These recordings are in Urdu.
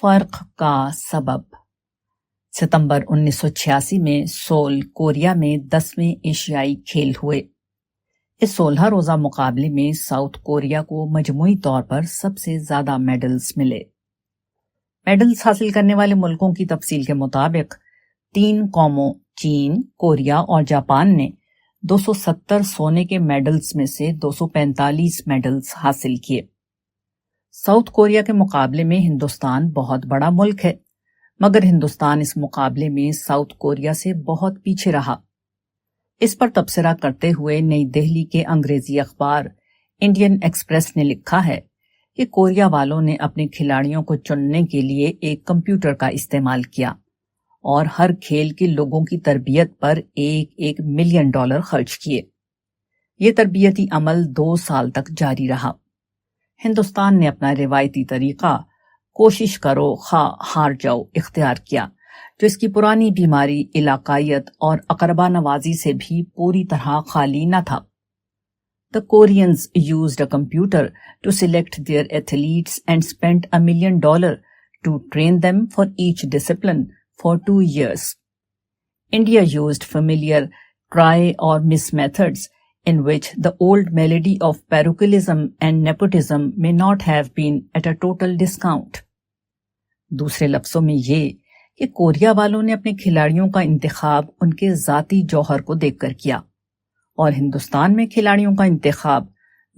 فرق کا سبب۔ ستمبر 1986 میں سول، کوریا میں 10ویں ایشیائی کھیل ہوئے۔ اس 16 روزہ مقابلے میں ساؤتھ کوریا کو مجموعی طور پر سب سے زیادہ میڈلز ملے۔ میڈلز حاصل کرنے والے ملکوں کی تفصیل کے مطابق 3 قوموں چین، کوریا اور جاپان نے 270 سونے کے میڈلز میں سے 245 میڈلز حاصل کیے۔ ساؤتھ کوریا کے مقابلے میں ہندوستان بہت بڑا ملک ہے، مگر ہندوستان اس مقابلے میں ساؤتھ کوریا سے بہت پیچھے رہا۔ اس پر تبصرہ کرتے ہوئے نئی دہلی کے انگریزی اخبار انڈین ایکسپریس نے لکھا ہے کہ کوریا والوں نے اپنے کھلاڑیوں کو چننے کے لیے ایک کمپیوٹر کا استعمال کیا اور ہر کھیل کے لوگوں کی تربیت پر $1 ملین خرچ کیے۔ یہ تربیتی عمل 2 سال تک جاری رہا۔ ہندوستان نے اپنا روایتی طریقہ کوشش کرو خواہ ہار جاؤ اختیار کیا، جو اس کی پرانی بیماری علاقائیت اور اقربا نوازی سے بھی پوری طرح خالی نہ تھا۔ The Koreans used a computer to select their athletes and spent $1 million to train them for each discipline for 2 years. India used familiar try or miss methods in which the old melody of parochialism and nepotism may not have been at a total discount. دوسرے لفظوں میں یہ کہ کوریا والوں نے اپنے کھلاڑیوں کا انتخاب ان کے ذاتی جوہر کو دیکھ کر کیا، اور ہندوستان میں کھلاڑیوں کا انتخاب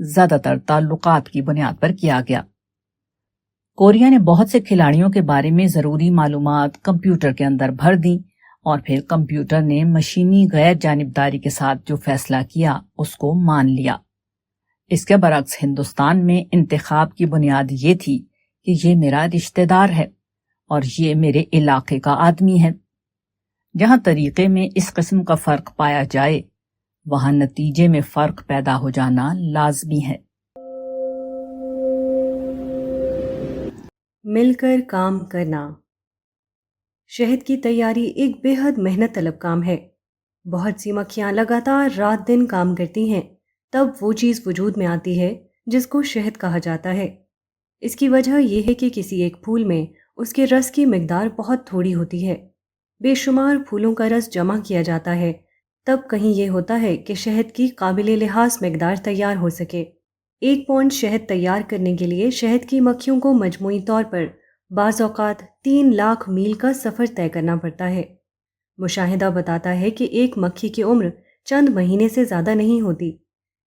زیادہ تر تعلقات کی بنیاد پر کیا گیا۔ کوریا نے بہت سے کھلاڑیوں کے بارے میں ضروری معلومات کمپیوٹر کے اندر بھر دیں، اور پھر کمپیوٹر نے مشینی غیر جانبداری کے ساتھ جو فیصلہ کیا اس کو مان لیا۔ اس کے برعکس ہندوستان میں انتخاب کی بنیاد یہ تھی کہ یہ میرا رشتہ دار ہے اور یہ میرے علاقے کا آدمی ہے۔ جہاں طریقے میں اس قسم کا فرق پایا جائے، وہاں نتیجے میں فرق پیدا ہو جانا لازمی ہے۔ مل کر کام کرنا۔ شہد کی تیاری ایک بے حد محنت طلب کام ہے۔ بہت سی مکھیاں لگاتار رات دن کام کرتی ہیں، تب وہ چیز وجود میں آتی ہے جس کو شہد کہا جاتا ہے۔ اس کی وجہ یہ ہے کہ کسی ایک پھول میں اس کے رس کی مقدار بہت تھوڑی ہوتی ہے۔ بے شمار پھولوں کا رس جمع کیا جاتا ہے، تب کہیں یہ ہوتا ہے کہ شہد کی قابل لحاظ مقدار تیار ہو سکے۔ 1 پاؤنڈ شہد تیار کرنے کے لیے شہد کی مکھیوں کو مجموعی طور پر بعض اوقات 3 لاکھ میل کا سفر طے کرنا پڑتا ہے۔ مشاہدہ بتاتا ہے کہ ایک مکھی کی عمر چند مہینے سے زیادہ نہیں ہوتی،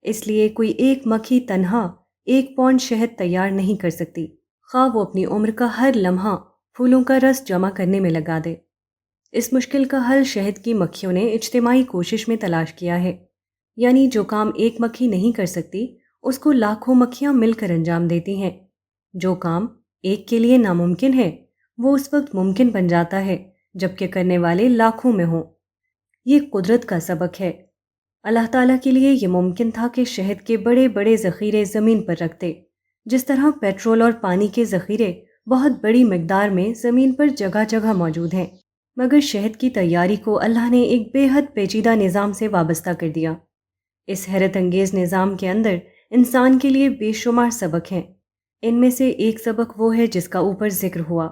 اس لیے کوئی ایک مکھی تنہا 1 پاؤنڈ شہد تیار نہیں کر سکتی، خواہ وہ اپنی عمر کا ہر لمحہ پھولوں کا رس جمع کرنے میں لگا دے۔ اس مشکل کا حل شہد کی مکھیوں نے اجتماعی کوشش میں تلاش کیا ہے، یعنی جو کام ایک مکھی نہیں کر سکتی اس کو لاکھوں مکھیاں مل کر انجام دیتی ہیں۔ جو کام ایک کے لیے ناممکن ہے وہ اس وقت ممکن بن جاتا ہے جبکہ کرنے والے لاکھوں میں ہوں۔ یہ قدرت کا سبق ہے۔ اللہ تعالیٰ کے لیے یہ ممکن تھا کہ شہد کے بڑے بڑے ذخیرے زمین پر رکھتے، جس طرح پیٹرول اور پانی کے ذخیرے بہت بڑی مقدار میں زمین پر جگہ جگہ موجود ہیں، مگر شہد کی تیاری کو اللہ نے ایک بے حد پیچیدہ نظام سے وابستہ کر دیا۔ اس حیرت انگیز نظام کے اندر انسان کے لیے بے شمار سبق ہیں۔ ان میں سے ایک سبق وہ ہے جس کا اوپر ذکر ہوا۔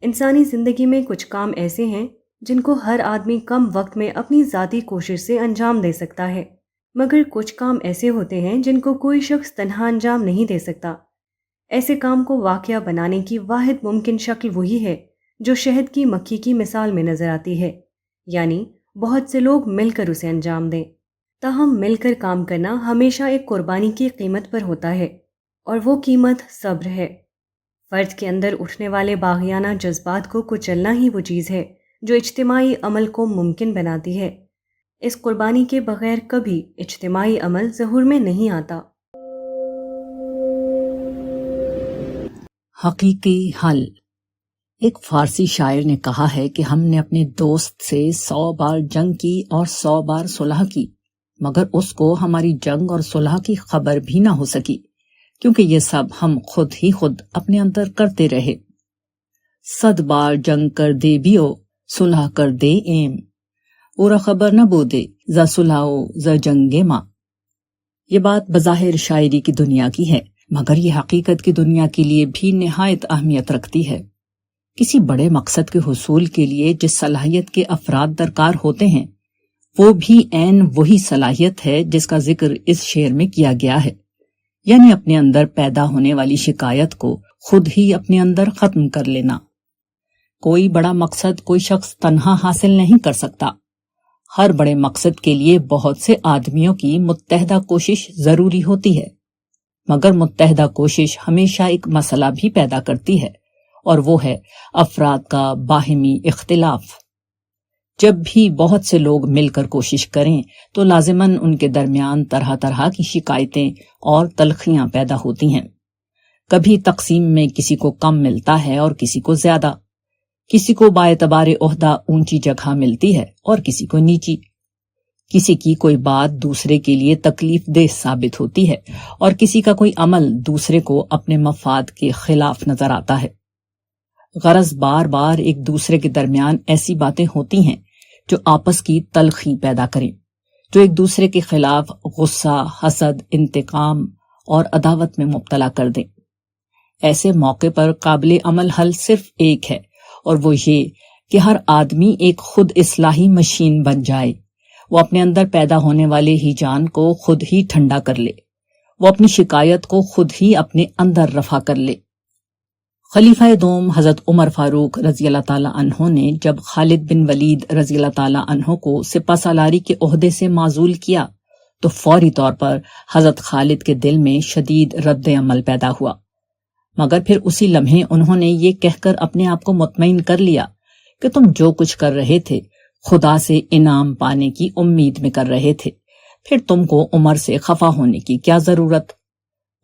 انسانی زندگی میں کچھ کام ایسے ہیں جن کو ہر آدمی کم وقت میں اپنی ذاتی کوشش سے انجام دے سکتا ہے، مگر کچھ کام ایسے ہوتے ہیں جن کو کوئی شخص تنہا انجام نہیں دے سکتا۔ ایسے کام کو واقعہ بنانے کی واحد ممکن شکل وہی ہے جو شہد کی مکھی کی مثال میں نظر آتی ہے، یعنی بہت سے لوگ مل کر اسے انجام دیں۔ تاہم مل کر کام کرنا ہمیشہ ایک قربانی کی قیمت پر ہوتا ہے، اور وہ قیمت صبر ہے۔ فرد کے اندر اٹھنے والے باغیانہ جذبات کو کچلنا ہی وہ چیز ہے جو اجتماعی عمل کو ممکن بناتی ہے۔ اس قربانی کے بغیر کبھی اجتماعی عمل ظہور میں نہیں آتا۔ حقیقی حل۔ ایک فارسی شاعر نے کہا ہے کہ ہم نے اپنے دوست سے 100 بار جنگ کی اور 100 بار صلح کی، مگر اس کو ہماری جنگ اور صلح کی خبر بھی نہ ہو سکی، کیونکہ یہ سب ہم خود ہی خود اپنے اندر کرتے رہے۔ 100 بار جنگ کر دے بیو، صلح کر دے ایم، اورا خبر نہ بودے ز صلحو ز جنگے ماں۔ یہ بات بظاہر شاعری کی دنیا کی ہے، مگر یہ حقیقت کی دنیا کے لیے بھی نہایت اہمیت رکھتی ہے۔ کسی بڑے مقصد کے حصول کے لیے جس صلاحیت کے افراد درکار ہوتے ہیں وہ بھی عین وہی صلاحیت ہے جس کا ذکر اس شعر میں کیا گیا ہے، یعنی اپنے اندر پیدا ہونے والی شکایت کو خود ہی اپنے اندر ختم کر لینا۔ کوئی بڑا مقصد کوئی شخص تنہا حاصل نہیں کر سکتا، ہر بڑے مقصد کے لیے بہت سے آدمیوں کی متحدہ کوشش ضروری ہوتی ہے، مگر متحدہ کوشش ہمیشہ ایک مسئلہ بھی پیدا کرتی ہے، اور وہ ہے افراد کا باہمی اختلاف۔ جب بھی بہت سے لوگ مل کر کوشش کریں تو لازماً ان کے درمیان طرح طرح کی شکایتیں اور تلخیاں پیدا ہوتی ہیں۔ کبھی تقسیم میں کسی کو کم ملتا ہے اور کسی کو زیادہ، کسی کو باعتبار عہدہ اونچی جگہ ملتی ہے اور کسی کو نیچی، کسی کی کوئی بات دوسرے کے لیے تکلیف دہ ثابت ہوتی ہے اور کسی کا کوئی عمل دوسرے کو اپنے مفاد کے خلاف نظر آتا ہے۔ غرض بار بار ایک دوسرے کے درمیان ایسی باتیں ہوتی ہیں جو آپس کی تلخی پیدا کریں، جو ایک دوسرے کے خلاف غصہ، حسد، انتقام اور عداوت میں مبتلا کر دیں۔ ایسے موقع پر قابل عمل حل صرف ایک ہے، اور وہ یہ کہ ہر آدمی ایک خود اصلاحی مشین بن جائے، وہ اپنے اندر پیدا ہونے والے ہیجان کو خود ہی ٹھنڈا کر لے، وہ اپنی شکایت کو خود ہی اپنے اندر رفع کر لے۔ خلیفہ دوم حضرت عمر فاروق رضی اللہ تعالیٰ عنہ نے جب خالد بن ولید رضی اللہ تعالیٰ عنہ کو سپہ سالاری کے عہدے سے معزول کیا تو فوری طور پر حضرت خالد کے دل میں شدید رد عمل پیدا ہوا، مگر پھر اسی لمحے انہوں نے یہ کہہ کر اپنے آپ کو مطمئن کر لیا کہ تم جو کچھ کر رہے تھے خدا سے انعام پانے کی امید میں کر رہے تھے، پھر تم کو عمر سے خفا ہونے کی کیا ضرورت۔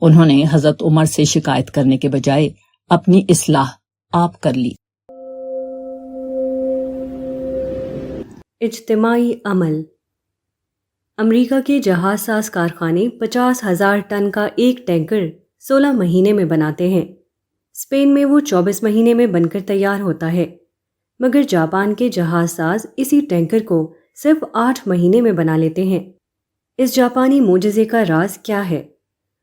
انہوں نے حضرت عمر سے شکایت کرنے کے بجائے اپنی اصلاح آپ کر لی۔ اجتماعی عمل۔ امریکہ کے جہاز ساز کارخانے 50,000 ٹن کا ایک ٹینکر 16 مہینے میں بناتے ہیں۔ اسپین میں وہ 24 مہینے میں بن کر تیار ہوتا ہے، مگر جاپان کے جہاز ساز اسی ٹینکر کو صرف 8 مہینے میں بنا لیتے ہیں۔ اس جاپانی معجزے کا راز کیا ہے؟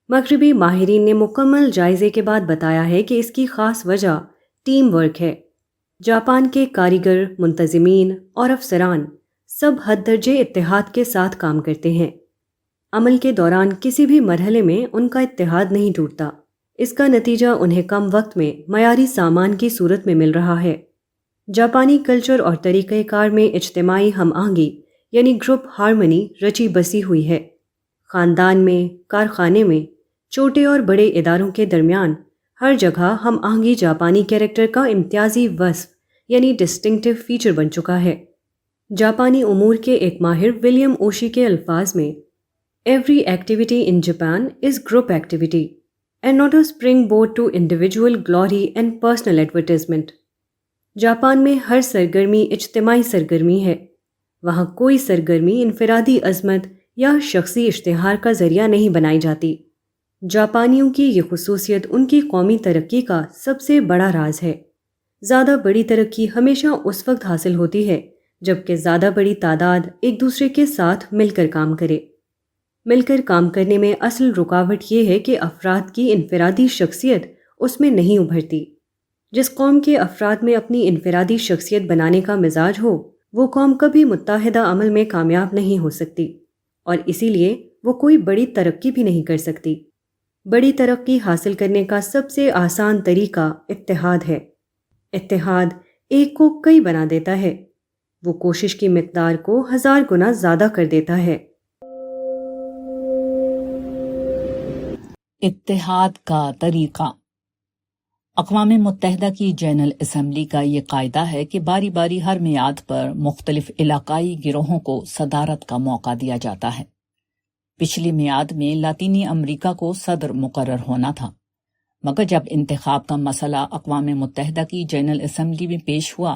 مغربی ماہرین نے مکمل جائزے کے بعد بتایا ہے کہ اس کی خاص وجہ ٹیم ورک ہے۔ جاپان کے کاریگر، منتظمین اور افسران سب حد درجے اتحاد کے ساتھ کام کرتے ہیں۔ عمل کے دوران کسی بھی مرحلے میں ان کا اتحاد نہیں ٹوٹتا۔ اس کا نتیجہ انہیں کم وقت میں معیاری سامان کی صورت میں مل رہا ہے۔ جاپانی کلچر اور طریقہ کار میں اجتماعی ہم آہنگی یعنی گروپ ہارمنی رچی بسی ہوئی ہے۔ خاندان میں، کارخانے میں، چھوٹے اور بڑے اداروں کے درمیان ہر جگہ ہم آہنگی جاپانی کیریکٹر کا امتیازی وصف یعنی ڈسٹنکٹیو فیچر بن چکا ہے۔ جاپانی امور کے ایک ماہر ولیم اوشی کے الفاظ میں Every activity in Japan is group activity and not a springboard to individual glory and personal advertisement۔ Japan میں ہر سرگرمی اجتماعی سرگرمی ہے، وہاں کوئی سرگرمی انفرادی عظمت یا شخصی اشتہار کا ذریعہ نہیں بنائی جاتی۔ جاپانیوں کی یہ خصوصیت ان کی قومی ترقی کا سب سے بڑا راز ہے۔ زیادہ بڑی ترقی ہمیشہ اس وقت حاصل ہوتی ہے جبکہ زیادہ بڑی تعداد ایک دوسرے کے ساتھ مل کر کام کرے۔ مل کر کام کرنے میں اصل رکاوٹ یہ ہے کہ افراد کی انفرادی شخصیت اس میں نہیں ابھرتی۔ جس قوم کے افراد میں اپنی انفرادی شخصیت بنانے کا مزاج ہو وہ قوم کبھی متحدہ عمل میں کامیاب نہیں ہو سکتی، اور اسی لیے وہ کوئی بڑی ترقی بھی نہیں کر سکتی۔ بڑی ترقی حاصل کرنے کا سب سے آسان طریقہ اتحاد ہے۔ اتحاد ایک کو کئی بنا دیتا ہے، وہ کوشش کی مقدار کو 1000 گنا زیادہ کر دیتا ہے۔ اتحاد کا طریقہ۔ اقوام متحدہ کی جنرل اسمبلی کا یہ قاعدہ ہے کہ باری باری ہر میعاد پر مختلف علاقائی گروہوں کو صدارت کا موقع دیا جاتا ہے۔ پچھلی میعاد میں لاطینی امریکہ کو صدر مقرر ہونا تھا، مگر جب انتخاب کا مسئلہ اقوام متحدہ کی جنرل اسمبلی میں پیش ہوا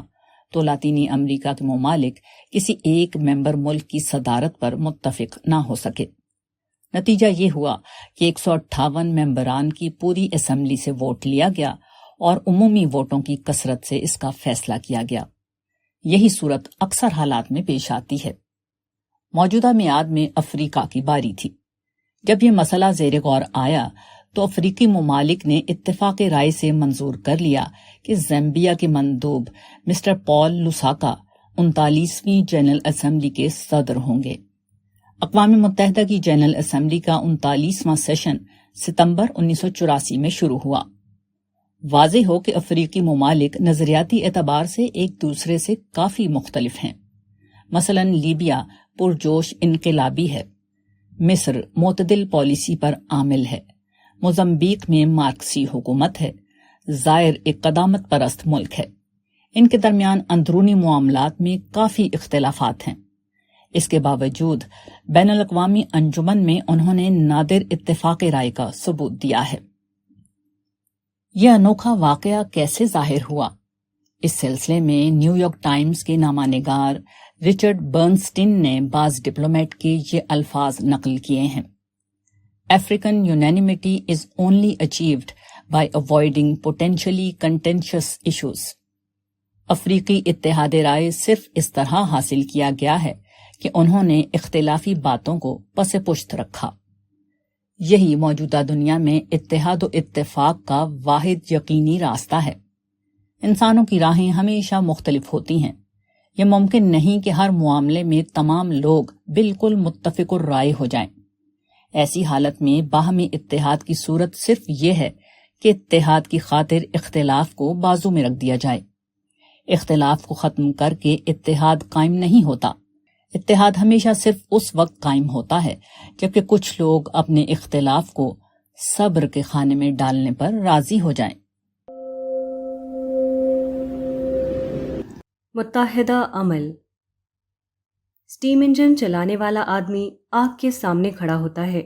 تو لاطینی امریکہ کے ممالک کسی ایک ممبر ملک کی صدارت پر متفق نہ ہو سکے۔ نتیجہ یہ ہوا کہ 158 ممبران کی پوری اسمبلی سے ووٹ لیا گیا اور عمومی ووٹوں کی کثرت سے اس کا فیصلہ کیا گیا۔ یہی صورت اکثر حالات میں پیش آتی ہے۔ موجودہ میعاد میں افریقہ کی باری تھی۔ جب یہ مسئلہ زیر غور آیا تو افریقی ممالک نے اتفاق رائے سے منظور کر لیا کہ زیمبیا کے مندوب مسٹر پال لوساکا 39ویں جنرل اسمبلی کے صدر ہوں گے۔ اقوام متحدہ کی جنرل اسمبلی کا 39واں سیشن ستمبر 1984 میں شروع ہوا۔ واضح ہو کہ افریقی ممالک نظریاتی اعتبار سے ایک دوسرے سے کافی مختلف ہیں۔ مثلا لیبیا پرجوش انقلابی ہے، مصر معتدل پالیسی پر عامل ہے، موزمبیق میں مارکسی حکومت ہے، زائر ایک قدامت پرست ملک ہے۔ ان کے درمیان اندرونی معاملات میں کافی اختلافات ہیں۔ اس کے باوجود بین الاقوامی انجمن میں انہوں نے نادر اتفاق رائے کا ثبوت دیا ہے۔ یہ انوکھا واقعہ کیسے ظاہر ہوا؟ اس سلسلے میں نیو یارک ٹائمز کے نامہ نگار رچرڈ برنسٹین نے بعض ڈپلومیٹ کے یہ الفاظ نقل کیے ہیں۔ African unanimity is only achieved by avoiding potentially contentious issues. افریقی اتحاد رائے صرف اس طرح حاصل کیا گیا ہے کہ انہوں نے اختلافی باتوں کو پس پشت رکھا۔ یہی موجودہ دنیا میں اتحاد و اتفاق کا واحد یقینی راستہ ہے۔ انسانوں کی راہیں ہمیشہ مختلف ہوتی ہیں۔ یہ ممکن نہیں کہ ہر معاملے میں تمام لوگ بالکل متفق الرائے ہو جائیں۔ ایسی حالت میں باہمی اتحاد کی صورت صرف یہ ہے کہ اتحاد کی خاطر اختلاف کو بازو میں رکھ دیا جائے۔ اختلاف کو ختم کر کے اتحاد قائم نہیں ہوتا۔ اتحاد ہمیشہ صرف اس وقت قائم ہوتا ہے جبکہ کچھ لوگ اپنے اختلاف کو صبر کے خانے میں ڈالنے پر راضی ہو جائیں۔ متحدہ عمل۔ اسٹیم انجن چلانے والا آدمی آگ کے سامنے کھڑا ہوتا ہے۔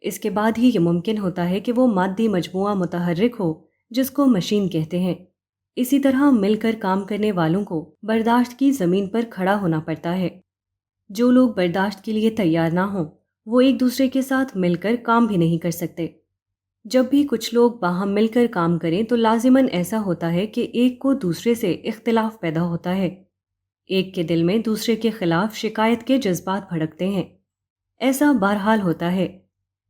اس کے بعد ہی یہ ممکن ہوتا ہے کہ وہ مادی مجموعہ متحرک ہو جس کو مشین کہتے ہیں۔ اسی طرح مل کر کام کرنے والوں کو برداشت کی زمین پر کھڑا ہونا پڑتا ہے۔ جو لوگ برداشت کے لیے تیار نہ ہوں وہ ایک دوسرے کے ساتھ مل کر کام بھی نہیں کر سکتے۔ جب بھی کچھ لوگ باہم مل کر کام کریں تو لازماً ایسا ہوتا ہے کہ ایک کو دوسرے سے اختلاف پیدا ہوتا ہے۔ ایک کے دل میں دوسرے کے خلاف شکایت کے جذبات بھڑکتے ہیں۔ ایسا بہرحال ہوتا ہے۔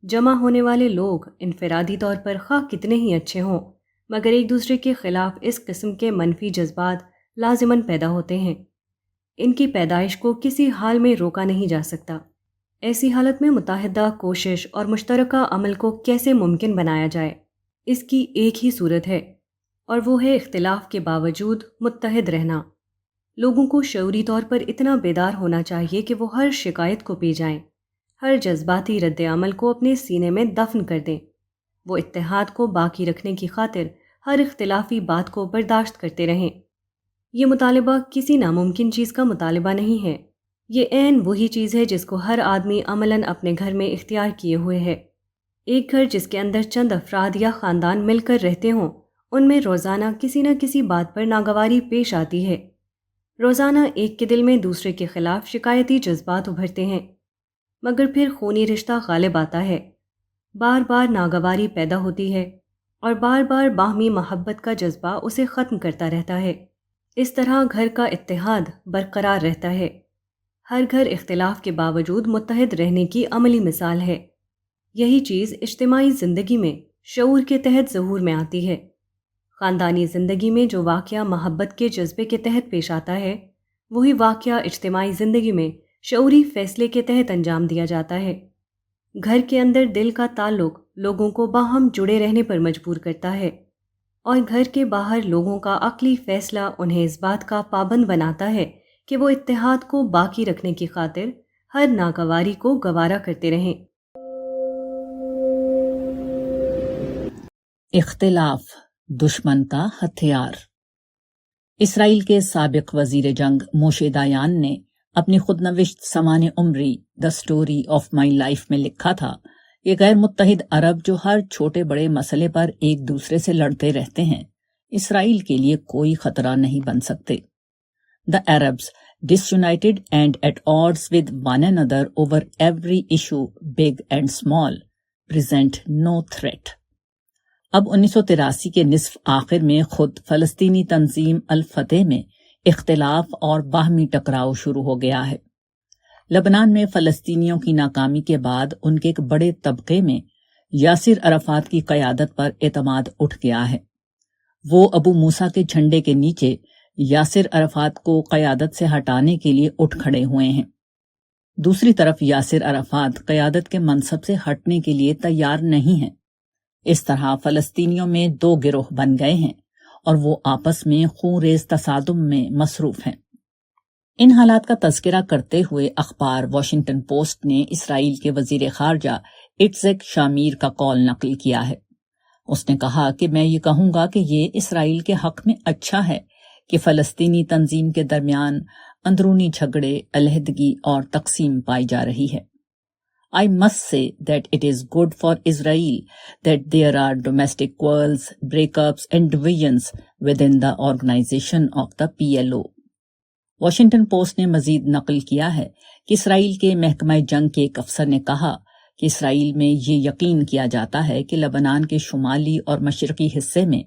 جمع ہونے والے لوگ انفرادی طور پر خواہ کتنے ہی اچھے ہوں مگر ایک دوسرے کے خلاف اس قسم کے منفی جذبات لازماً پیدا ہوتے ہیں۔ ان کی پیدائش کو کسی حال میں روکا نہیں جا سکتا۔ ایسی حالت میں متحدہ کوشش اور مشترکہ عمل کو کیسے ممکن بنایا جائے؟ اس کی ایک ہی صورت ہے اور وہ ہے اختلاف کے باوجود متحد رہنا۔ لوگوں کو شعوری طور پر اتنا بیدار ہونا چاہیے کہ وہ ہر شکایت کو پی جائیں، ہر جذباتی رد عمل کو اپنے سینے میں دفن کر دیں۔ وہ اتحاد کو باقی رکھنے کی خاطر ہر اختلافی بات کو برداشت کرتے رہیں۔ یہ مطالبہ کسی ناممکن چیز کا مطالبہ نہیں ہے، یہ عین وہی چیز ہے جس کو ہر آدمی عملاً اپنے گھر میں اختیار کیے ہوئے ہے۔ ایک گھر جس کے اندر چند افراد یا خاندان مل کر رہتے ہوں، ان میں روزانہ کسی نہ کسی بات پر ناگواری پیش آتی ہے۔ روزانہ ایک کے دل میں دوسرے کے خلاف شکایتی جذبات ابھرتے ہیں، مگر پھر خونی رشتہ غالب آتا ہے۔ بار بار ناگواری پیدا ہوتی ہے اور بار بار باہمی محبت کا جذبہ اسے ختم کرتا رہتا ہے۔ اس طرح گھر کا اتحاد برقرار رہتا ہے۔ ہر گھر اختلاف کے باوجود متحد رہنے کی عملی مثال ہے۔ یہی چیز اجتماعی زندگی میں شعور کے تحت ظہور میں آتی ہے۔ خاندانی زندگی میں جو واقعہ محبت کے جذبے کے تحت پیش آتا ہے، وہی واقعہ اجتماعی زندگی میں شعوری فیصلے کے تحت انجام دیا جاتا ہے۔ گھر کے اندر دل کا تعلق لوگوں کو باہم جڑے رہنے پر مجبور کرتا ہے، اور گھر کے باہر لوگوں کا عقلی فیصلہ انہیں اس بات کا پابند بناتا ہے کہ وہ اتحاد کو باقی رکھنے کی خاطر ہر ناگواری کو گوارا کرتے رہیں۔ اختلاف دشمن کا ہتھیار۔ اسرائیل کے سابق وزیر جنگ موشے دایان نے اپنی خود نوشت سمان عمری the story of my life میں لکھا تھا، یہ غیر متحد عرب جو ہر چھوٹے بڑے مسئلے پر ایک دوسرے سے لڑتے رہتے ہیں، اسرائیل کے لیے کوئی خطرہ نہیں بن سکتے۔ The Arabs, disunited and at odds with one another over every issue, big and small, present no threat. اب 1983 کے نصف آخر میں خود فلسطینی تنظیم الفتح میں اختلاف اور باہمی ٹکراؤ شروع ہو گیا ہے۔ لبنان میں فلسطینیوں کی ناکامی کے بعد ان کے ایک بڑے طبقے میں یاسر عرفات کی قیادت پر اعتماد اٹھ گیا ہے۔ وہ ابو موسیٰ کے جھنڈے کے نیچے یاسر عرفات کو قیادت سے ہٹانے کے لیے اٹھ کھڑے ہوئے ہیں۔ دوسری طرف یاسر عرفات قیادت کے منصب سے ہٹنے کے لیے تیار نہیں ہیں۔ اس طرح فلسطینیوں میں دو گروہ بن گئے ہیں اور وہ آپس میں خون ریز تصادم میں مصروف ہیں۔ ان حالات کا تذکرہ کرتے ہوئے اخبار واشنگٹن پوسٹ نے اسرائیل کے وزیر خارجہ ایٹزیک شامیر کا قول نقل کیا ہے۔ اس نے کہا کہ میں یہ کہوں گا کہ یہ اسرائیل کے حق میں اچھا ہے کہ فلسطینی تنظیم کے درمیان اندرونی جھگڑے، علیحدگی اور تقسیم پائی جا رہی ہے۔ I must say that it is good for Israel that there are domestic quarrels, breakups and divisions within the organization of the PLO۔ Washington post نے مزید نقل کیا ہے کہ اسرائیل کے محکمہ جنگ کے ایک افسر نے کہا کہ اسرائیل میں یہ یقین کیا جاتا ہے کہ لبنان کے شمالی اور مشرقی حصے میں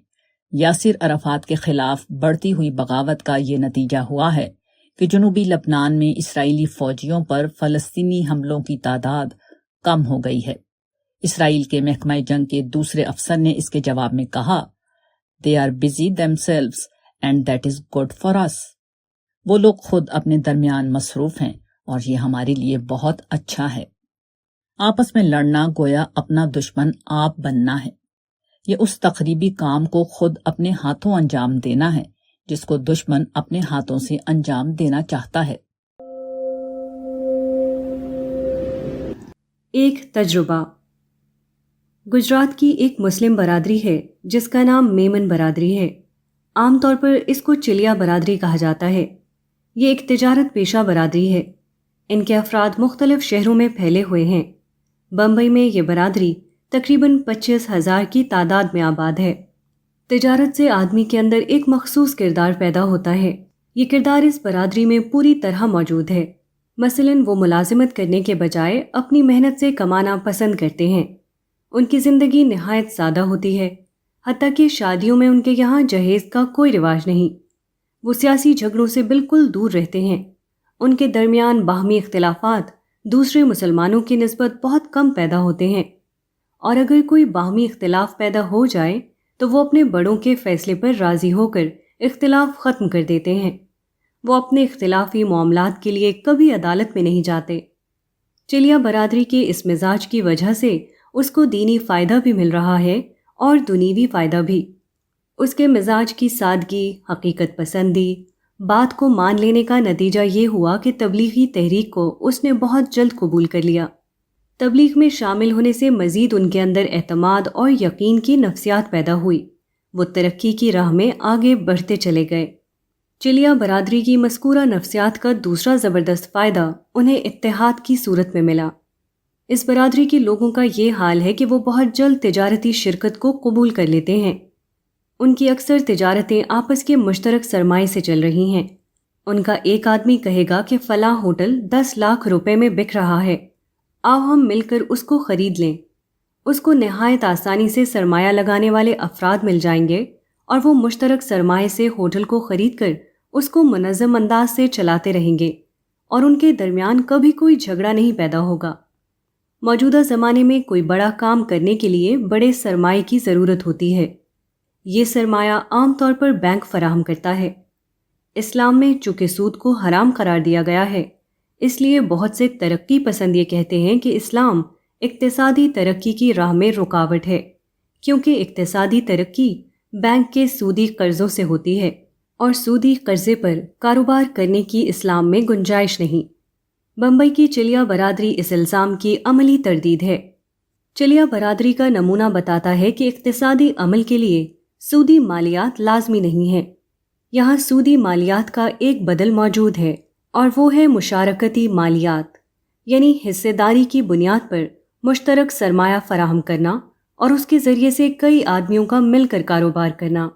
یاسر عرفات کے خلاف بڑھتی ہوئی بغاوت کا یہ نتیجہ ہوا ہے کہ جنوبی لبنان میں اسرائیلی فوجیوں پر فلسطینی حملوں کی تعداد کم ہو گئی ہے۔ اسرائیل کے محکمہ جنگ کے دوسرے افسر نے اس کے جواب میں کہا "They are busy themselves and that is good for us۔ وہ لوگ خود اپنے درمیان مصروف ہیں اور یہ ہمارے لیے بہت اچھا ہے۔ آپس میں لڑنا گویا اپنا دشمن آپ بننا ہے۔ یہ اس تخریبی کام کو خود اپنے ہاتھوں انجام دینا ہے جس کو دشمن اپنے ہاتھوں سے انجام دینا چاہتا ہے۔ ایک تجربہ۔ گجرات کی ایک مسلم برادری ہے جس کا نام میمن برادری ہے۔ عام طور پر اس کو چلیا برادری کہا جاتا ہے۔ یہ ایک تجارت پیشہ برادری ہے۔ ان کے افراد مختلف شہروں میں پھیلے ہوئے ہیں۔ بمبئی میں یہ برادری تقریباً 25,000 کی تعداد میں آباد ہے۔ تجارت سے آدمی کے اندر ایک مخصوص کردار پیدا ہوتا ہے۔ یہ کردار اس برادری میں پوری طرح موجود ہے۔ مثلاً وہ ملازمت کرنے کے بجائے اپنی محنت سے کمانا پسند کرتے ہیں۔ ان کی زندگی نہایت سادہ ہوتی ہے، حتیٰ کہ شادیوں میں ان کے یہاں جہیز کا کوئی رواج نہیں۔ وہ سیاسی جھگڑوں سے بالکل دور رہتے ہیں۔ ان کے درمیان باہمی اختلافات دوسرے مسلمانوں کی نسبت بہت کم پیدا ہوتے ہیں، اور اگر کوئی باہمی اختلاف پیدا ہو جائے تو وہ اپنے بڑوں کے فیصلے پر راضی ہو کر اختلاف ختم کر دیتے ہیں۔ وہ اپنے اختلافی معاملات کے لیے کبھی عدالت میں نہیں جاتے۔ چلیا برادری کے اس مزاج کی وجہ سے اس کو دینی فائدہ بھی مل رہا ہے اور دنیوی فائدہ بھی۔ اس کے مزاج کی سادگی، حقیقت پسندی، بات کو مان لینے کا نتیجہ یہ ہوا کہ تبلیغی تحریک کو اس نے بہت جلد قبول کر لیا۔ تبلیغ میں شامل ہونے سے مزید ان کے اندر اعتماد اور یقین کی نفسیات پیدا ہوئی۔ وہ ترقی کی راہ میں آگے بڑھتے چلے گئے۔ چلیا برادری کی مذکورہ نفسیات کا دوسرا زبردست فائدہ انہیں اتحاد کی صورت میں ملا۔ اس برادری کے لوگوں کا یہ حال ہے کہ وہ بہت جلد تجارتی شرکت کو قبول کر لیتے ہیں۔ ان کی اکثر تجارتیں آپس کے مشترک سرمائے سے چل رہی ہیں۔ ان کا ایک آدمی کہے گا کہ فلاں ہوٹل 10 لاکھ روپے میں بک رہا ہے، آؤ ہم مل کر اس کو خرید لیں۔ اس کو نہایت آسانی سے سرمایہ لگانے والے افراد مل جائیں گے اور وہ مشترک سرمایے سے ہوٹل کو خرید کر اس کو منظم انداز سے چلاتے رہیں گے اور ان کے درمیان کبھی کوئی جھگڑا نہیں پیدا ہوگا۔ موجودہ زمانے میں کوئی بڑا کام کرنے کے لیے بڑے سرمایے کی ضرورت ہوتی ہے۔ یہ سرمایہ عام طور پر بینک فراہم کرتا ہے۔ اسلام میں چونکہ سود کو حرام قرار دیا گیا ہے، اس لیے بہت سے ترقی پسند یہ کہتے ہیں کہ اسلام اقتصادی ترقی کی راہ میں رکاوٹ ہے، کیونکہ اقتصادی ترقی بینک کے سودی قرضوں سے ہوتی ہے اور سودی قرضے پر کاروبار کرنے کی اسلام میں گنجائش نہیں۔ بمبئی کی چلیا برادری اس الزام کی عملی تردید ہے۔ چلیا برادری کا نمونہ بتاتا ہے کہ اقتصادی عمل کے لیے سودی مالیات لازمی نہیں ہیں۔ یہاں سودی مالیات کا ایک بدل موجود ہے اور وہ ہے مشارکتی مالیات، یعنی حصے داری کی بنیاد پر مشترک سرمایہ فراہم کرنا اور اس کے ذریعے سے کئی آدمیوں کا مل کر کاروبار کرنا۔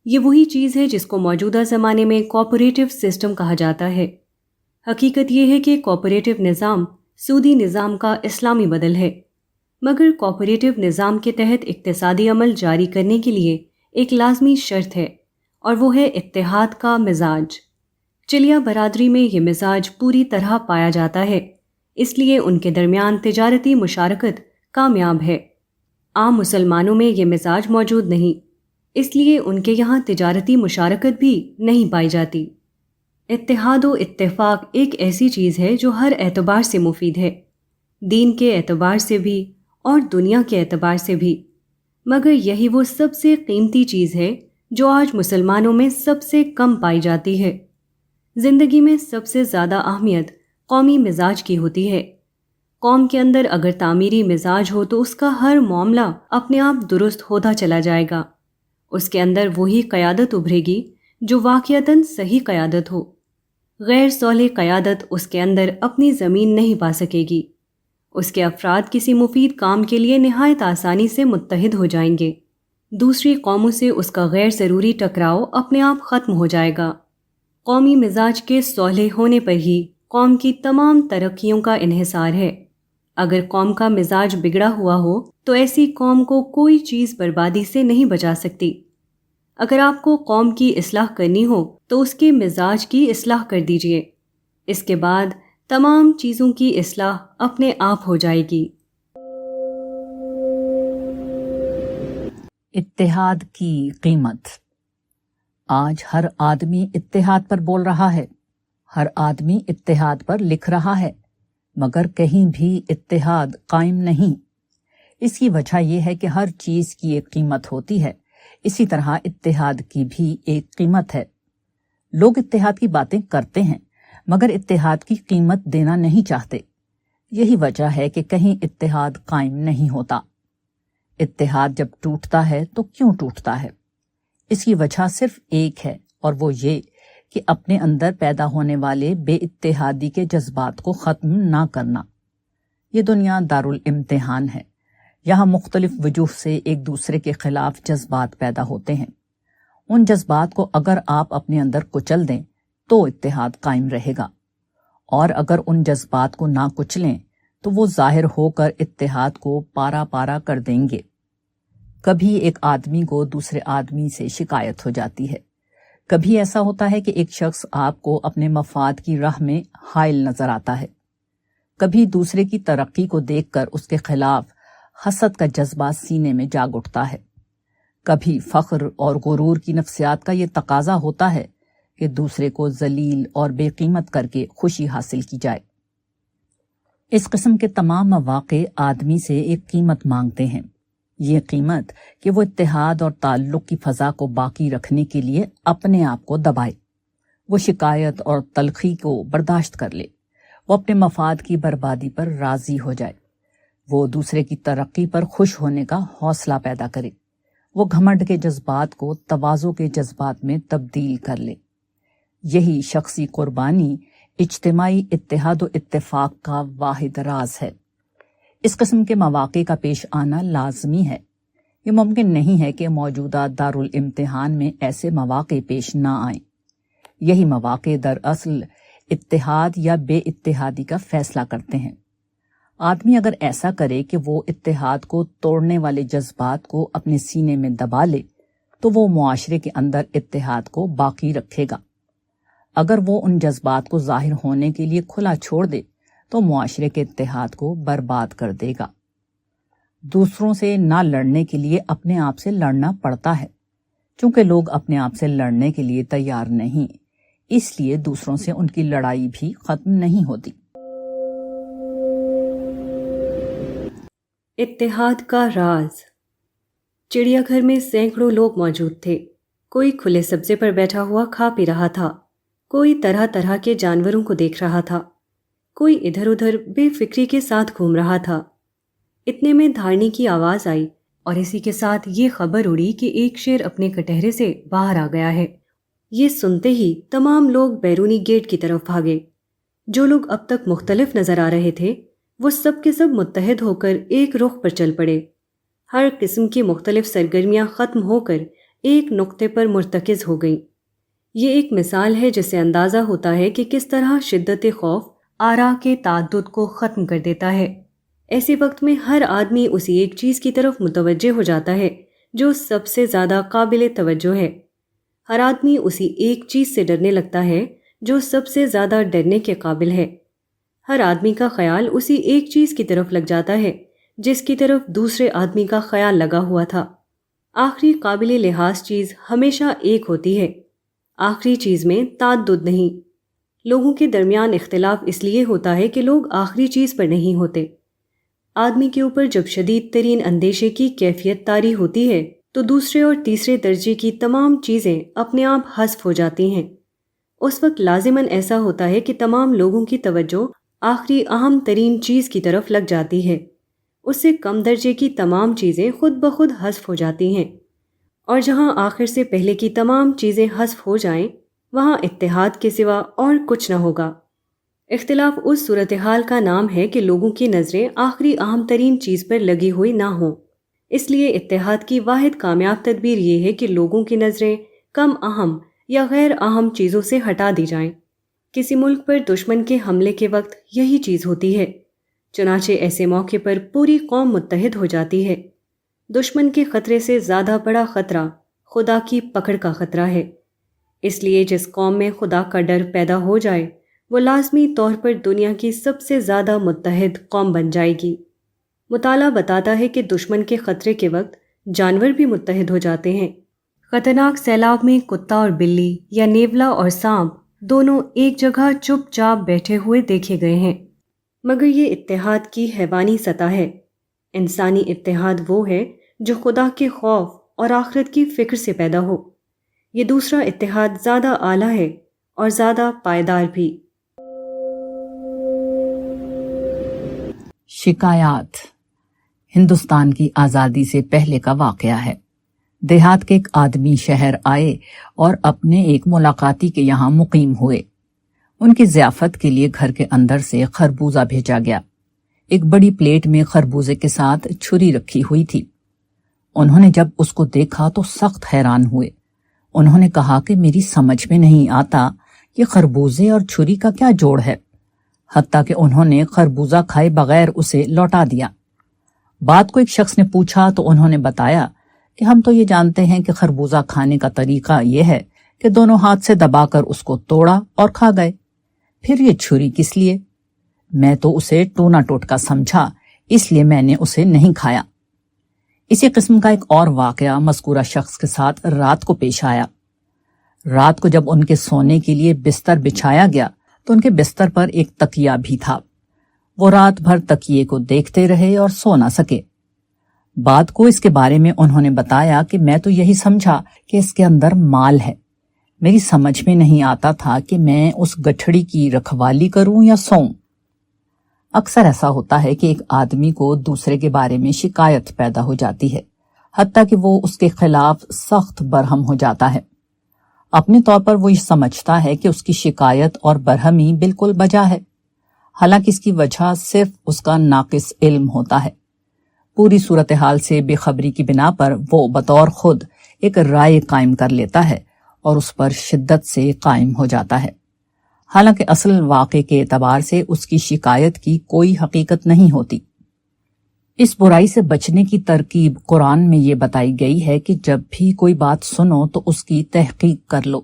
یہ وہی چیز ہے جس کو موجودہ زمانے میں کوآپریٹو سسٹم کہا جاتا ہے۔ حقیقت یہ ہے کہ کوآپریٹو نظام سودی نظام کا اسلامی بدل ہے، مگر کوآپریٹو نظام کے تحت اقتصادی عمل جاری کرنے کے لیے ایک لازمی شرط ہے، اور وہ ہے اتحاد کا مزاج۔ چلیا برادری میں یہ مزاج پوری طرح پایا جاتا ہے، اس لیے ان کے درمیان تجارتی مشارکت کامیاب ہے۔ عام مسلمانوں میں یہ مزاج موجود نہیں، اس لیے ان کے یہاں تجارتی مشارکت بھی نہیں پائی جاتی۔ اتحاد و اتفاق ایک ایسی چیز ہے جو ہر اعتبار سے مفید ہے، دین کے اعتبار سے بھی اور دنیا کے اعتبار سے بھی، مگر یہی وہ سب سے قیمتی چیز ہے جو آج مسلمانوں میں سب سے کم پائی جاتی ہے۔ زندگی میں سب سے زیادہ اہمیت قومی مزاج کی ہوتی ہے۔ قوم کے اندر اگر تعمیری مزاج ہو تو اس کا ہر معاملہ اپنے آپ درست ہوتا چلا جائے گا، اس کے اندر وہی قیادت ابھرے گی جو واقعتاً صحیح قیادت ہو۔ غیر صالح قیادت اس کے اندر اپنی زمین نہیں پا سکے گی، اس کے افراد کسی مفید کام کے لیے نہایت آسانی سے متحد ہو جائیں گے، دوسری قوموں سے اس کا غیر ضروری ٹکراؤ اپنے آپ ختم ہو جائے گا۔ قومی مزاج کے صالح ہونے پر ہی قوم کی تمام ترقیوں کا انحصار ہے۔ اگر قوم کا مزاج بگڑا ہوا ہو تو ایسی قوم کو کوئی چیز بربادی سے نہیں بچا سکتی۔ اگر آپ کو قوم کی اصلاح کرنی ہو تو اس کے مزاج کی اصلاح کر دیجئے، اس کے بعد تمام چیزوں کی اصلاح اپنے آپ ہو جائے گی۔ اتحاد کی قیمت۔ آج ہر آدمی اتحاد پر بول رہا ہے، ہر آدمی اتحاد پر لکھ رہا ہے، مگر کہیں بھی اتحاد قائم نہیں۔ اس کی وجہ یہ ہے کہ ہر چیز کی ایک قیمت ہوتی ہے، اسی طرح اتحاد کی بھی ایک قیمت ہے۔ لوگ اتحاد کی باتیں کرتے ہیں مگر اتحاد کی قیمت دینا نہیں چاہتے۔ یہی وجہ ہے کہ کہیں اتحاد قائم نہیں ہوتا۔ اتحاد جب ٹوٹتا ہے تو کیوں ٹوٹتا ہے؟ اس کی وجہ صرف ایک ہے، اور وہ یہ کہ اپنے اندر پیدا ہونے والے بے اتحادی کے جذبات کو ختم نہ کرنا۔ یہ دنیا دارالامتحان ہے، یہاں مختلف وجوہ سے ایک دوسرے کے خلاف جذبات پیدا ہوتے ہیں۔ ان جذبات کو اگر آپ اپنے اندر کچل دیں تو اتحاد قائم رہے گا، اور اگر ان جذبات کو نہ کچلیں تو وہ ظاہر ہو کر اتحاد کو پارا پارا کر دیں گے۔ کبھی ایک آدمی کو دوسرے آدمی سے شکایت ہو جاتی ہے، کبھی ایسا ہوتا ہے کہ ایک شخص آپ کو اپنے مفاد کی راہ میں حائل نظر آتا ہے، کبھی دوسرے کی ترقی کو دیکھ کر اس کے خلاف حسد کا جذبہ سینے میں جاگ اٹھتا ہے، کبھی فخر اور غرور کی نفسیات کا یہ تقاضا ہوتا ہے کہ دوسرے کو ذلیل اور بے قیمت کر کے خوشی حاصل کی جائے۔ اس قسم کے تمام مواقع آدمی سے ایک قیمت مانگتے ہیں، یہ قیمت کہ وہ اتحاد اور تعلق کی فضا کو باقی رکھنے کے لیے اپنے آپ کو دبائے، وہ شکایت اور تلخی کو برداشت کر لے، وہ اپنے مفاد کی بربادی پر راضی ہو جائے، وہ دوسرے کی ترقی پر خوش ہونے کا حوصلہ پیدا کرے، وہ گھمنڈ کے جذبات کو تواضع کے جذبات میں تبدیل کر لے۔ یہی شخصی قربانی اجتماعی اتحاد و اتفاق کا واحد راز ہے۔ اس قسم کے مواقع کا پیش آنا لازمی ہے۔ یہ ممکن نہیں ہے کہ موجودہ دارالامتحان میں ایسے مواقع پیش نہ آئیں۔ یہی مواقع دراصل اتحاد یا بے اتحادی کا فیصلہ کرتے ہیں۔ آدمی اگر ایسا کرے کہ وہ اتحاد کو توڑنے والے جذبات کو اپنے سینے میں دبا لے تو وہ معاشرے کے اندر اتحاد کو باقی رکھے گا۔ اگر وہ ان جذبات کو ظاہر ہونے کے لیے کھلا چھوڑ دے تو معاشرے کے اتحاد کو برباد کر دے گا۔ دوسروں سے نہ لڑنے کے لیے اپنے آپ سے لڑنا پڑتا ہے، چونکہ لوگ اپنے آپ سے لڑنے کے لیے تیار نہیں، اس لیے دوسروں سے ان کی لڑائی بھی ختم نہیں ہوتی۔ اتحاد کا راز۔ چڑیا گھر میں سینکڑوں لوگ موجود تھے۔ کوئی کھلے سبزے پر بیٹھا ہوا کھا پی رہا تھا، کوئی طرح طرح کے جانوروں کو دیکھ رہا تھا، کوئی ادھر ادھر بے فکری کے ساتھ گھوم رہا تھا۔ اتنے میں دھارنی کی آواز آئی اور اسی کے ساتھ یہ خبر اڑی کہ ایک شیر اپنے کٹہرے سے باہر آ گیا ہے۔ یہ سنتے ہی تمام لوگ بیرونی گیٹ کی طرف بھاگے۔ جو لوگ اب تک مختلف نظر آ رہے تھے وہ سب کے سب متحد ہو کر ایک رخ پر چل پڑے۔ ہر قسم کی مختلف سرگرمیاں ختم ہو کر ایک نقطے پر مرتکز ہو گئیں۔ یہ ایک مثال ہے جس سے اندازہ ہوتا ہے کہ کس طرح شدت خوف آراء کے تعدد کو ختم کر دیتا ہے۔ ایسے وقت میں ہر آدمی اسی ایک چیز کی طرف متوجہ ہو جاتا ہے جو سب سے زیادہ قابل توجہ ہے۔ ہر آدمی اسی ایک چیز سے ڈرنے لگتا ہے جو سب سے زیادہ ڈرنے کے قابل ہے۔ ہر آدمی کا خیال اسی ایک چیز کی طرف لگ جاتا ہے جس کی طرف دوسرے آدمی کا خیال لگا ہوا تھا۔ آخری قابل لحاظ چیز ہمیشہ ایک ہوتی ہے، آخری چیز میں تعدد نہیں۔ لوگوں کے درمیان اختلاف اس لیے ہوتا ہے کہ لوگ آخری چیز پر نہیں ہوتے۔ آدمی کے اوپر جب شدید ترین اندیشے کی کیفیت طاری ہوتی ہے تو دوسرے اور تیسرے درجے کی تمام چیزیں اپنے آپ حذف ہو جاتی ہیں۔ اس وقت لازماً ایسا ہوتا ہے کہ تمام لوگوں کی توجہ آخری اہم ترین چیز کی طرف لگ جاتی ہے۔ اس سے کم درجے کی تمام چیزیں خود بخود حذف ہو جاتی ہیں، اور جہاں آخر سے پہلے کی تمام چیزیں حذف ہو جائیں وہاں اتحاد کے سوا اور کچھ نہ ہوگا۔ اختلاف اس صورتحال کا نام ہے کہ لوگوں کی نظریں آخری اہم ترین چیز پر لگی ہوئی نہ ہوں۔ اس لیے اتحاد کی واحد کامیاب تدبیر یہ ہے کہ لوگوں کی نظریں کم اہم یا غیر اہم چیزوں سے ہٹا دی جائیں۔ کسی ملک پر دشمن کے حملے کے وقت یہی چیز ہوتی ہے، چنانچہ ایسے موقع پر پوری قوم متحد ہو جاتی ہے۔ دشمن کے خطرے سے زیادہ بڑا خطرہ خدا کی پکڑ کا خطرہ ہے۔ اس لیے جس قوم میں خدا کا ڈر پیدا ہو جائے وہ لازمی طور پر دنیا کی سب سے زیادہ متحد قوم بن جائے گی۔ مطالعہ بتاتا ہے کہ دشمن کے خطرے کے وقت جانور بھی متحد ہو جاتے ہیں۔ خطرناک سیلاب میں کتا اور بلی یا نیولا اور سانپ دونوں ایک جگہ چپ چاپ بیٹھے ہوئے دیکھے گئے ہیں، مگر یہ اتحاد کی حیوانی سطح ہے۔ انسانی اتحاد وہ ہے جو خدا کے خوف اور آخرت کی فکر سے پیدا ہو۔ یہ دوسرا اتحاد زیادہ اعلیٰ ہے اور زیادہ پائیدار بھی۔ شکایات ہندوستان کی آزادی سے پہلے کا واقعہ ہے۔ دیہات کے ایک آدمی شہر آئے اور اپنے ایک ملاقاتی کے یہاں مقیم ہوئے۔ ان کی ضیافت کے لیے گھر کے اندر سے خربوزہ بھیجا گیا۔ ایک بڑی پلیٹ میں خربوزے کے ساتھ چھری رکھی ہوئی تھی۔ انہوں نے جب اس کو دیکھا تو سخت حیران ہوئے۔ انہوں نے کہا کہ میری سمجھ میں نہیں آتا کہ خربوزے اور چھری کا کیا جوڑ ہے، حتیٰ کہ انہوں نے خربوزہ کھائے بغیر اسے لوٹا دیا۔ بات کو ایک شخص نے پوچھا تو انہوں نے بتایا کہ ہم تو یہ جانتے ہیں کہ خربوزہ کھانے کا طریقہ یہ ہے کہ دونوں ہاتھ سے دبا کر اس کو توڑا اور کھا گئے، پھر یہ چھری کس لیے؟ میں تو اسے ٹونا ٹوٹکا سمجھا، اس لیے میں نے اسے نہیں کھایا۔ اسی قسم کا ایک اور واقعہ مذکورہ شخص کے ساتھ رات کو پیش آیا۔ رات کو جب ان کے سونے کے لیے بستر بچھایا گیا تو ان کے بستر پر ایک تکیہ بھی تھا۔ وہ رات بھر تکیے کو دیکھتے رہے اور سو نہ سکے۔ بعد کو اس کے بارے میں انہوں نے بتایا کہ میں تو یہی سمجھا کہ اس کے اندر مال ہے، میری سمجھ میں نہیں آتا تھا کہ میں اس گٹھڑی کی رکھوالی کروں یا سوؤں۔ اکثر ایسا ہوتا ہے کہ ایک آدمی کو دوسرے کے بارے میں شکایت پیدا ہو جاتی ہے، حتیٰ کہ وہ اس کے خلاف سخت برہم ہو جاتا ہے۔ اپنے طور پر وہ یہ سمجھتا ہے کہ اس کی شکایت اور برہمی بالکل بجا ہے، حالانکہ اس کی وجہ صرف اس کا ناقص علم ہوتا ہے۔ پوری صورتحال سے بے خبری کی بنا پر وہ بطور خود ایک رائے قائم کر لیتا ہے اور اس پر شدت سے قائم ہو جاتا ہے، حالانکہ اصل واقعے کے اعتبار سے اس کی شکایت کی کوئی حقیقت نہیں ہوتی۔ اس برائی سے بچنے کی ترکیب قرآن میں یہ بتائی گئی ہے کہ جب بھی کوئی بات سنو تو اس کی تحقیق کر لو۔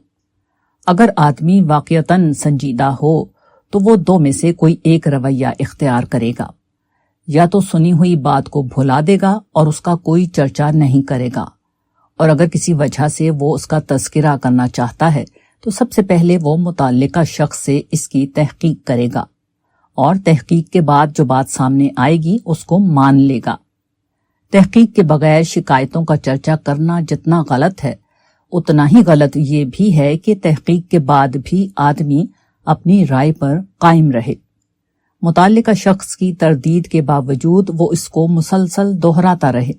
اگر آدمی واقعتاً سنجیدہ ہو تو وہ دو میں سے کوئی ایک رویہ اختیار کرے گا، یا تو سنی ہوئی بات کو بھلا دے گا اور اس کا کوئی چرچا نہیں کرے گا، اور اگر کسی وجہ سے وہ اس کا تذکرہ کرنا چاہتا ہے تو سب سے پہلے وہ متعلقہ شخص سے اس کی تحقیق کرے گا، اور تحقیق کے بعد جو بات سامنے آئے گی اس کو مان لے گا۔ تحقیق کے بغیر شکایتوں کا چرچا کرنا جتنا غلط ہے، اتنا ہی غلط یہ بھی ہے کہ تحقیق کے بعد بھی آدمی اپنی رائے پر قائم رہے۔ متعلقہ شخص کی تردید کے باوجود وہ اس کو مسلسل دہراتا رہے۔